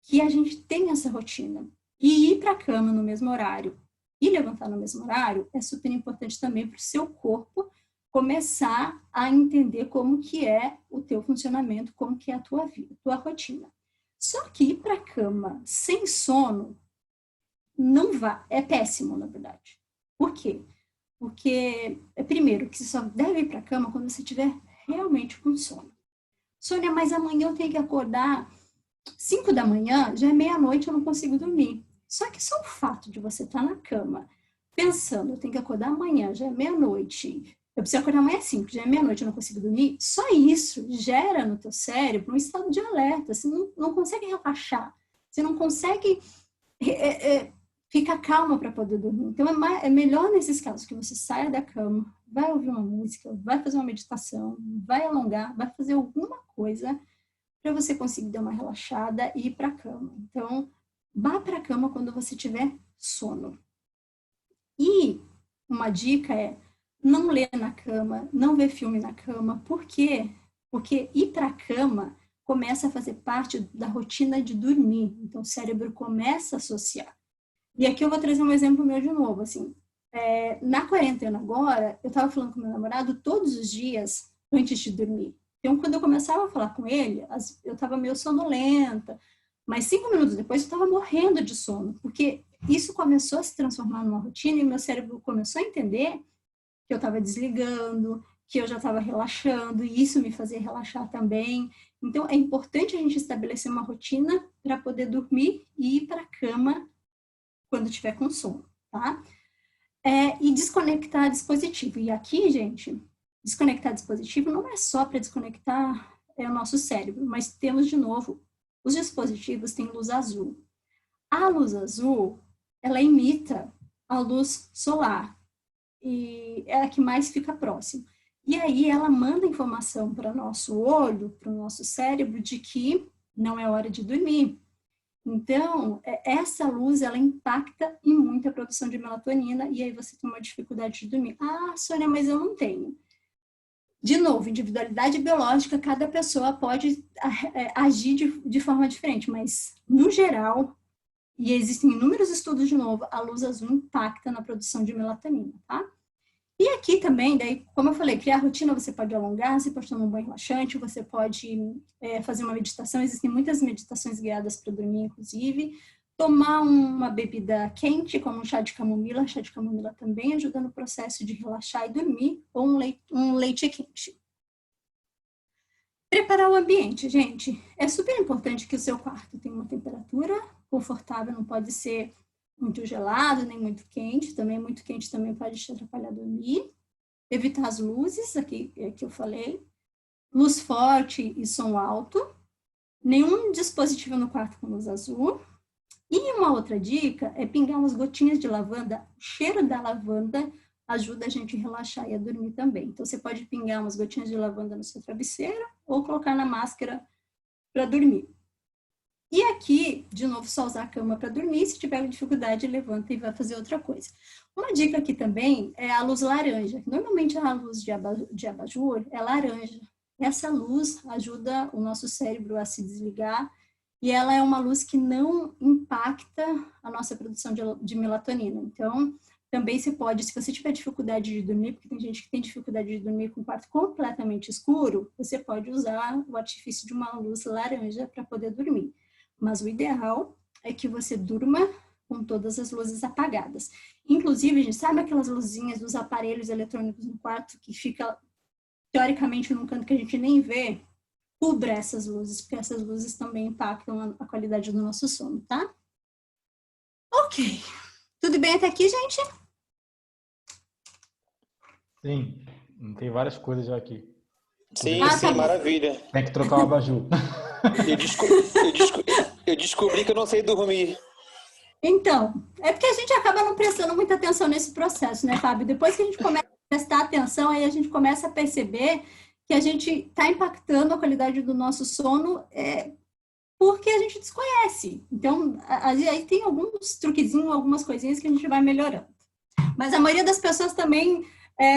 que a gente tenha essa rotina. E ir para a cama no mesmo horário e levantar no mesmo horário é super importante também para o seu corpo começar a entender como que é o teu funcionamento, como que é a tua vida, a tua rotina. Só que ir para a cama sem sono não vá, é péssimo, na verdade. Por quê? Porque, primeiro, que você só deve ir para a cama quando você estiver realmente com sono. Sônia, mas amanhã eu tenho que acordar 5 da manhã, já é meia-noite, eu não consigo dormir. Só que só o fato de você estar na cama, pensando, eu tenho que acordar amanhã, já é meia-noite, eu preciso acordar amanhã às 5, já é meia-noite, eu não consigo dormir, só isso gera no teu cérebro um estado de alerta, você não consegue relaxar, você não consegue ficar calma para poder dormir. Então, é melhor nesses casos que você saia da cama, vai ouvir uma música, vai fazer uma meditação, vai alongar, vai fazer alguma coisa para você conseguir dar uma relaxada e ir para a cama. Então, vá para a cama quando você tiver sono. E uma dica é não ler na cama, não ver filme na cama. Por quê? Porque ir para a cama começa a fazer parte da rotina de dormir. Então, o cérebro começa a associar. E aqui eu vou trazer um exemplo meu de novo. Assim, na quarentena agora, eu estava falando com meu namorado todos os dias antes de dormir. Então, quando eu começava a falar com ele, eu estava meio sonolenta, mas 5 minutos depois eu estava morrendo de sono, porque isso começou a se transformar numa rotina e meu cérebro começou a entender que eu estava desligando, que eu já estava relaxando, e isso me fazia relaxar também. Então, é importante a gente estabelecer uma rotina para poder dormir e ir para a cama quando tiver com sono, tá? E desconectar dispositivo. E aqui, gente, desconectar dispositivo não é só para desconectar é o nosso cérebro, mas temos, de novo, os dispositivos têm luz azul. A luz azul, ela imita a luz solar e é a que mais fica próxima. E aí ela manda informação para o nosso olho, para o nosso cérebro, de que não é hora de dormir. Então, essa luz, ela impacta em muito a produção de melatonina e aí você tem uma dificuldade de dormir. Ah, Sônia, mas eu não tenho. De novo, individualidade biológica, cada pessoa pode agir de forma diferente, mas, no geral, e existem inúmeros estudos, de novo, a luz azul impacta na produção de melatonina, tá? E aqui também, daí, como eu falei, criar rotina, você pode alongar, você pode tomar um banho relaxante, você pode fazer uma meditação, existem muitas meditações guiadas para dormir, inclusive. Tomar uma bebida quente, como um chá de camomila também ajuda no processo de relaxar e dormir, ou um leite quente. Preparar o ambiente, gente. É super importante que o seu quarto tenha uma temperatura confortável, não pode ser muito gelado, nem muito quente. Também muito quente também pode te atrapalhar a dormir. Evitar as luzes, aqui que eu falei. Luz forte e som alto. Nenhum dispositivo no quarto com luz azul. E uma outra dica é pingar umas gotinhas de lavanda. O cheiro da lavanda ajuda a gente a relaxar e a dormir também. Então, você pode pingar umas gotinhas de lavanda no seu travesseiro ou colocar na máscara para dormir. E aqui, de novo, só usar a cama para dormir. Se tiver dificuldade, levanta e vai fazer outra coisa. Uma dica aqui também é a luz laranja. Normalmente, a luz de abajur é laranja. Essa luz ajuda o nosso cérebro a se desligar e ela é uma luz que não impacta a nossa produção de melatonina. Então, também você pode, se você tiver dificuldade de dormir, porque tem gente que tem dificuldade de dormir com o quarto completamente escuro, você pode usar o artifício de uma luz laranja para poder dormir. Mas o ideal é que você durma com todas as luzes apagadas. Inclusive, a gente sabe aquelas luzinhas dos aparelhos eletrônicos no quarto que fica, teoricamente, num canto que a gente nem vê? Cubra essas luzes, porque essas luzes também impactam a qualidade do nosso sono, tá? Ok. Tudo bem até aqui, gente? Sim, tem várias coisas já aqui. Sim, Ah, sim, tá bom. maravilha. Tem que trocar o abajur. Eu descobri que eu não sei dormir. Então, é porque a gente acaba não prestando muita atenção nesse processo, né, Fábio? Depois que a gente começa a prestar atenção, aí a gente começa a perceber que a gente está impactando a qualidade do nosso sono porque a gente desconhece. Então, aí tem alguns truquezinhos, algumas coisinhas que a gente vai melhorando. Mas a maioria das pessoas também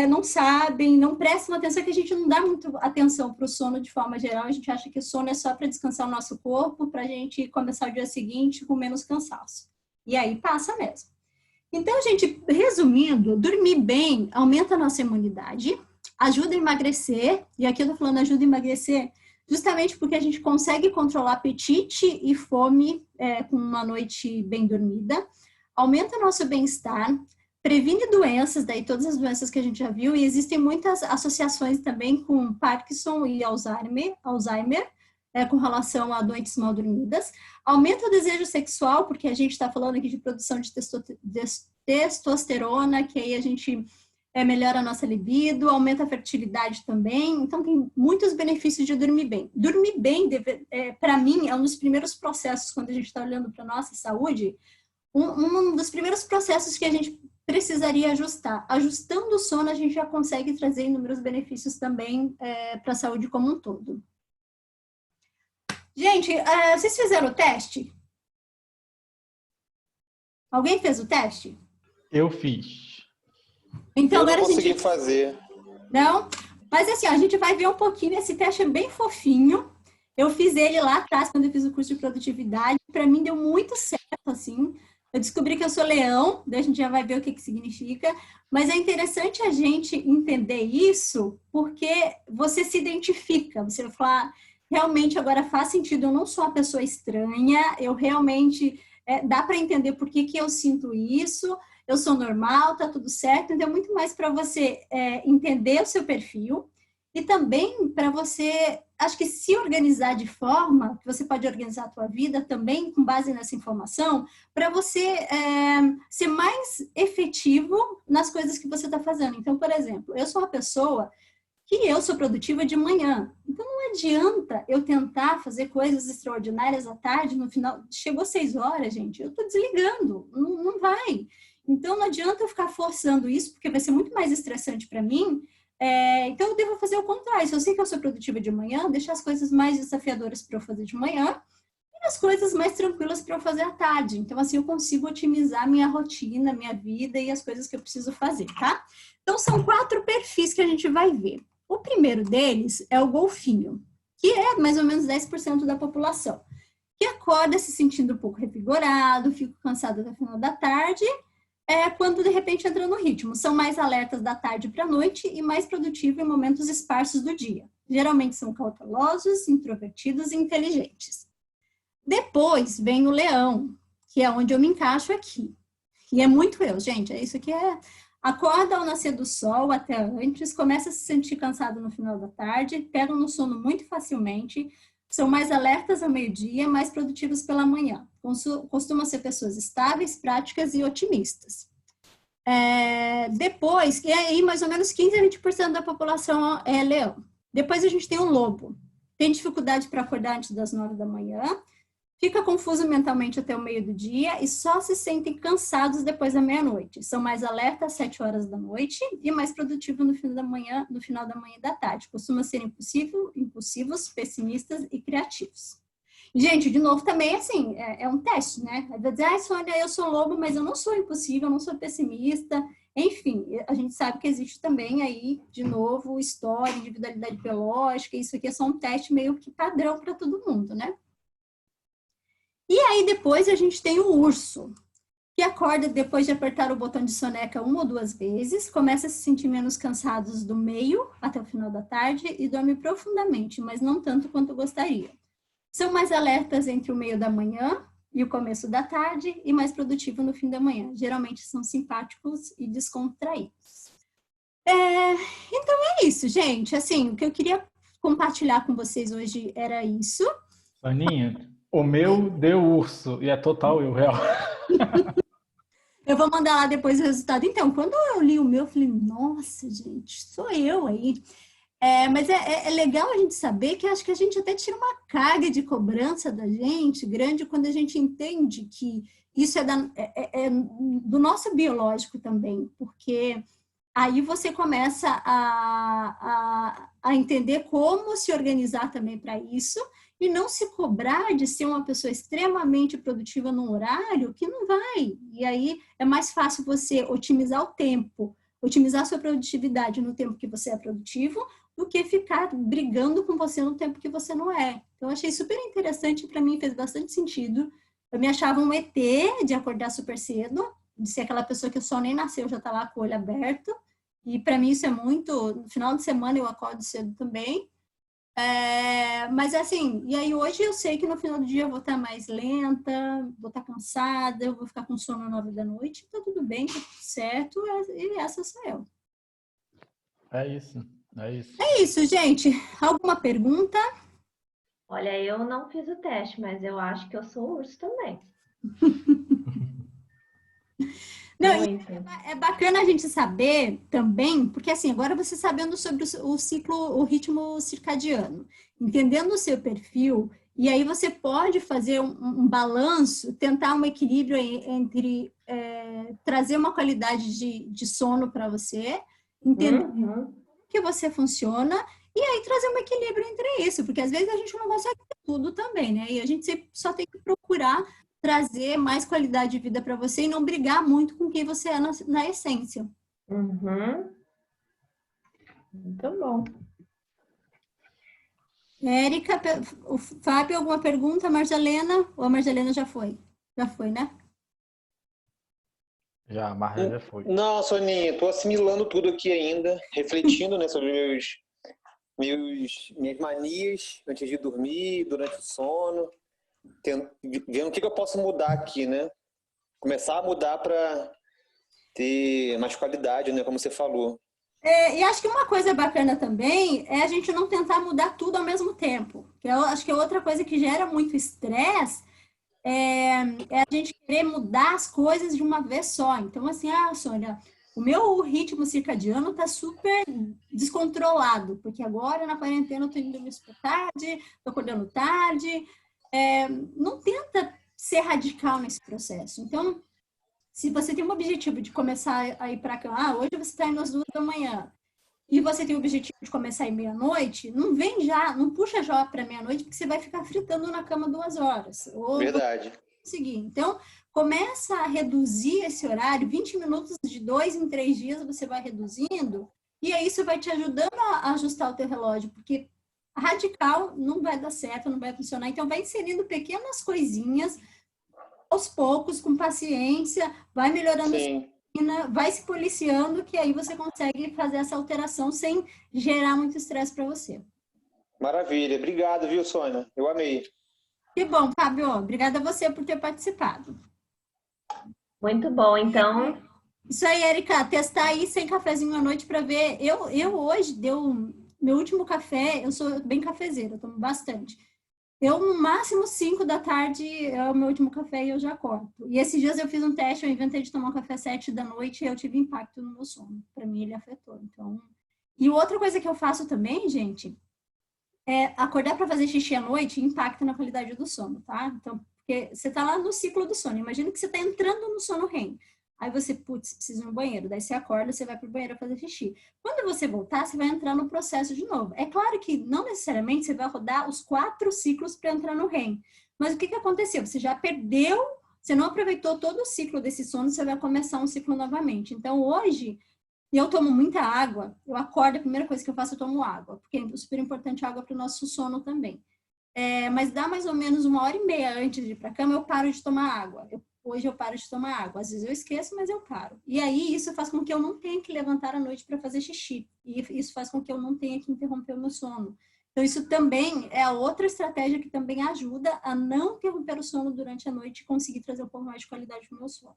não sabem, não prestam atenção, que a gente não dá muito atenção para o sono de forma geral. A gente acha que o sono é só para descansar o nosso corpo, para a gente começar o dia seguinte com menos cansaço. E aí passa mesmo. Então, gente, resumindo, dormir bem aumenta a nossa imunidade, ajuda a emagrecer, e aqui eu tô falando ajuda a emagrecer justamente porque a gente consegue controlar apetite e fome com uma noite bem dormida, aumenta nosso bem-estar, previne doenças, daí todas as doenças que a gente já viu, e existem muitas associações também com Parkinson e Alzheimer, com relação a doentes mal dormidas, aumenta o desejo sexual, porque a gente está falando aqui de produção de testosterona, que aí a gente melhora a nossa libido, aumenta a fertilidade também, então tem muitos benefícios de dormir bem. Dormir bem, para mim, é um dos primeiros processos, quando a gente está olhando para a nossa saúde, um dos primeiros processos que a gente precisaria ajustar. Ajustando o sono, a gente já consegue trazer inúmeros benefícios também para a saúde como um todo. Gente, vocês fizeram o teste? Alguém fez o teste? Eu fiz. Então, Eu não agora consegui fazer. Não? Mas assim, a gente vai ver um pouquinho. Esse teste é bem fofinho. Eu fiz ele lá atrás, quando eu fiz o curso de produtividade. Para mim, deu muito certo, assim. Eu descobri que eu sou leão, daí a gente já vai ver o que significa. Mas é interessante a gente entender isso, porque você se identifica. Você vai falar, realmente agora faz sentido, eu não sou uma pessoa estranha, eu realmente, dá para entender por que eu sinto isso, eu sou normal, tá tudo certo. Então, é muito mais para você entender o seu perfil e também para você, acho que se organizar de forma que você pode organizar a tua vida também com base nessa informação, para você ser mais efetivo nas coisas que você está fazendo. Então, por exemplo, eu sou uma pessoa que eu sou produtiva de manhã. Então, não adianta eu tentar fazer coisas extraordinárias à tarde, no final, chegou 6 horas, gente, eu estou desligando, não vai. Então, não adianta eu ficar forçando isso, porque vai ser muito mais estressante para mim. Então, eu devo fazer o contrário. Se eu sei que eu sou produtiva de manhã, deixar as coisas mais desafiadoras para eu fazer de manhã e as coisas mais tranquilas para eu fazer à tarde. Então, assim, eu consigo otimizar minha rotina, minha vida e as coisas que eu preciso fazer, tá? Então, são 4 perfis que a gente vai ver. O primeiro deles é o golfinho, que é mais ou menos 10% da população, que acorda se sentindo um pouco revigorado, fica cansado até o final da tarde, quando de repente entra no ritmo. São mais alertas da tarde para a noite e mais produtivos em momentos esparsos do dia. Geralmente são cautelosos, introvertidos e inteligentes. Depois vem o leão, que é onde eu me encaixo aqui. E é muito eu, gente, isso aqui acorda ao nascer do sol até antes, começa a se sentir cansado no final da tarde, pegam no sono muito facilmente, são mais alertas ao meio-dia, mais produtivos pela manhã. Costumam ser pessoas estáveis, práticas e otimistas. Depois, e aí mais ou menos 15 a 20% da população é leão. Depois a gente tem o lobo. Tem dificuldade para acordar antes das 9 da manhã, fica confuso mentalmente até o meio do dia e só se sentem cansados depois da meia-noite. São mais alertas às 7 horas da noite e mais produtivos no final da manhã e da tarde. Costumam ser impulsivos, pessimistas e criativos. Gente, de novo, também, assim, é um teste, né? Vai dizer, Sônia, eu sou lobo, mas eu não sou impulsiva, eu não sou pessimista. Enfim, a gente sabe que existe também aí, de novo, história, individualidade biológica, isso aqui é só um teste meio que padrão para todo mundo, né? E aí depois a gente tem o urso, que acorda depois de apertar o botão de soneca 1 ou 2 vezes, começa a se sentir menos cansados do meio até o final da tarde e dorme profundamente, mas não tanto quanto gostaria. São mais alertas entre o meio da manhã e o começo da tarde e mais produtivos no fim da manhã. Geralmente são simpáticos e descontraídos. Então é isso, gente. Assim, o que eu queria compartilhar com vocês hoje era isso. Aninha, o meu deu urso e é total eu, real. Eu vou mandar lá depois o resultado. Então, quando eu li o meu, eu falei, nossa, gente, sou eu aí. Mas é legal a gente saber que acho que a gente até tira uma carga de cobrança da gente grande quando a gente entende que isso é do nosso biológico também, porque aí você começa a entender como se organizar também para isso e não se cobrar de ser uma pessoa extremamente produtiva num horário que não vai. E aí é mais fácil você otimizar o tempo, otimizar a sua produtividade no tempo que você é produtivo, do que ficar brigando com você no tempo que você não é. Então, eu achei super interessante, para mim fez bastante sentido. Eu me achava um ET de acordar super cedo, de ser aquela pessoa que o sol nem nasceu, já tá lá com o olho aberto. E para mim isso é muito... No final de semana eu acordo cedo também. Mas assim, e aí hoje eu sei que no final do dia eu vou estar mais lenta, vou estar cansada, eu vou ficar com sono às 9 da noite, tá tudo bem, tá tudo certo, e essa sou eu. É isso. É isso, gente. Alguma pergunta? Olha, eu não fiz o teste, mas eu acho que eu sou urso também. Não, é bacana a gente saber também, porque assim, agora você sabendo sobre o ciclo, o ritmo circadiano, entendendo o seu perfil, e aí você pode fazer um balanço, tentar um equilíbrio entre trazer uma qualidade de sono para você, entender que você funciona, e aí trazer um equilíbrio entre isso, porque às vezes a gente não consegue ter tudo também, né? E a gente só tem que procurar trazer mais qualidade de vida para você e não brigar muito com quem você é na essência. Muito bom. Érica, o Fábio, alguma pergunta? Marjalena? Ou a Marjalena já foi? Já foi, né? Já, a Marja já foi. Não, Soninha, estou assimilando tudo aqui ainda, refletindo, né, sobre minhas manias antes de dormir, durante o sono, vendo o que eu posso mudar aqui, né? Começar a mudar para ter mais qualidade, né, como você falou. E acho que uma coisa bacana também é a gente não tentar mudar tudo ao mesmo tempo. Que eu acho que é outra coisa que gera muito estresse, é a gente querer mudar as coisas de uma vez só. Então, assim, Sônia, O meu ritmo circadiano tá super descontrolado, porque agora na quarentena eu tô indo dormir super tarde, tô acordando tarde. Não tenta ser radical nesse processo. Então, se você tem um objetivo de começar a ir para a cama, hoje você está indo às 2 da manhã, e você tem o objetivo de começar à meia-noite, não vem já, não puxa já para meia-noite, porque você vai ficar fritando na cama 2 horas. Verdade. Seguir. Então, começa a reduzir esse horário, 20 minutos de 2 em 3 dias você vai reduzindo, e aí isso vai te ajudando a ajustar o teu relógio, porque radical não vai dar certo, não vai funcionar. Então, vai inserindo pequenas coisinhas, aos poucos, com paciência, vai melhorando a sua rotina, vai se policiando, que aí você consegue fazer essa alteração sem gerar muito estresse para você. Maravilha. Obrigado, viu, Sônia? Eu amei. Que bom, Fábio. Obrigada a você por ter participado. Muito bom, então. Isso aí, Erika. Testar aí sem cafezinho à noite para ver. Eu hoje deu meu último café, eu sou bem cafezeira, eu tomo bastante. Eu, no máximo, 5 da tarde é o meu último café e eu já corto. E esses dias eu fiz um teste, eu inventei de tomar um café às 7 da noite e eu tive impacto no meu sono. Para mim, ele afetou. Então... E outra coisa que eu faço também, gente, é acordar para fazer xixi à noite impacta na qualidade do sono, tá? Então, porque você tá lá no ciclo do sono. Imagina que você tá entrando no sono REM. Aí você, putz, precisa ir no banheiro. Daí você acorda, você vai pro banheiro fazer xixi. Quando você voltar, você vai entrar no processo de novo. É claro que não necessariamente você vai rodar os 4 ciclos para entrar no REM. Mas o que aconteceu? Você já perdeu, você não aproveitou todo o ciclo desse sono, você vai começar um ciclo novamente. Então, hoje, eu tomo muita água. Eu acordo, a primeira coisa que eu faço, eu tomo água. Porque é super importante a água para o nosso sono também. Mas dá mais ou menos 1h30 antes de ir para a cama, eu paro de tomar água. Hoje eu paro de tomar água. Às vezes eu esqueço, mas eu paro. E aí isso faz com que eu não tenha que levantar à noite para fazer xixi. E isso faz com que eu não tenha que interromper o meu sono. Então isso também é a outra estratégia que também ajuda a não interromper o sono durante a noite e conseguir trazer um pouco mais de qualidade para o meu sono.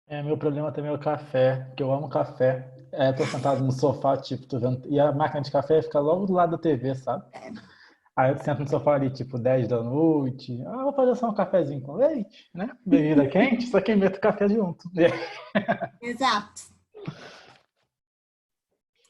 Meu problema também é o café, porque eu amo café. Tô sentado no sofá, tipo, tô vendo... E a máquina de café fica logo do lado da TV, sabe? Aí eu sento no sofá ali, tipo, 10 da noite. Vou fazer só um cafezinho com leite, né? Bebida quente, só que meto café junto. Exato.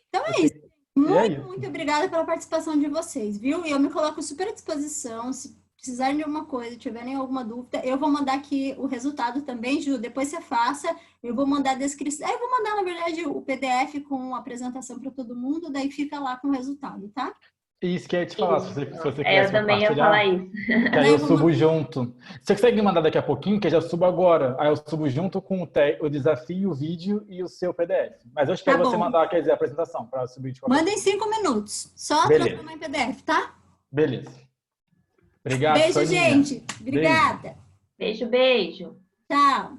Então é isso. Muito obrigada pela participação de vocês, viu? E eu me coloco super à disposição. Se precisarem de alguma coisa, tiverem alguma dúvida, eu vou mandar aqui o resultado também, Ju. Depois você faça. Eu vou mandar a descrição. Eu vou mandar, na verdade, o PDF com a apresentação para todo mundo, daí fica lá com o resultado, tá? Isso que eu ia te falar, se você quiser eu também ia falar isso. Que aí eu subo junto. Você consegue me mandar daqui a pouquinho, que eu já subo agora. Aí eu subo junto com o desafio, o vídeo e o seu PDF. Mas eu espero você mandar, quer dizer, a apresentação para subir de qualquer Manda em 5 minutos. Só transformar em PDF, tá? Beleza. Obrigado, Beijo, Soninha. gente. Obrigada. Beijo, beijo. Tchau.